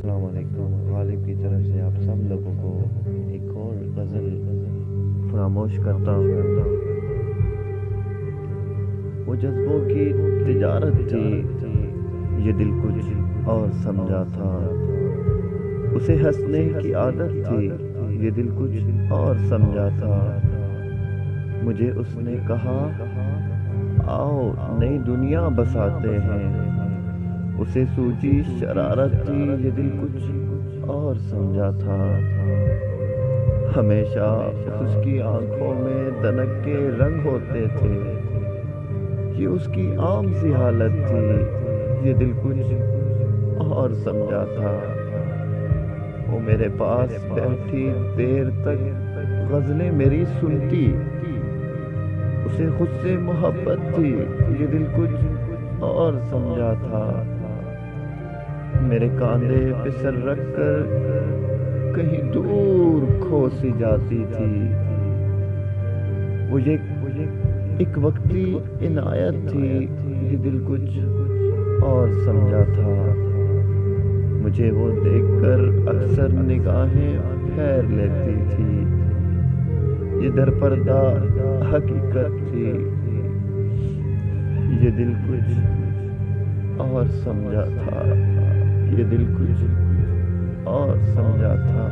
السلام علیکم۔ غالب کی طرف سے آپ سب لوگوں کو ایک اور غزل فراموش کرتا ہوں۔ وہ جذبوں کی تجارت تھی، یہ دل کچھ اور سمجھا تھا۔ اسے ہنسنے کی عادت تھی، یہ دل کچھ اور سمجھا تھا۔ مجھے اس نے کہا آؤ نئی دنیا بساتے ہیں، اسے سوجی شرارت تھی، یہ دل کچھ اور سمجھا تھا۔ ہمیشہ اس کی آنکھوں میں دنک کے رنگ ہوتے تھے، یہ اس کی عام سی حالت تھی، یہ دل کچھ اور سمجھا تھا۔ وہ میرے پاس بیٹھی دیر تک غزلیں میری سنتی، اسے خود سے محبت تھی، یہ دل کچھ اور سمجھا تھا۔ میرے کاندھے پہ سر رکھ کر کہیں دور کھو سی جاتی تھی، وہ ایک وقتی عنایت تھی، یہ دل کچھ اور سمجھا تھا۔ مجھے وہ دیکھ کر اکثر نگاہیں پھیر لیتی تھی، یہ در پردہ حقیقت تھی، یہ دل کچھ اور سمجھا تھا، یہ دل کچھ اور سمجھا تھا۔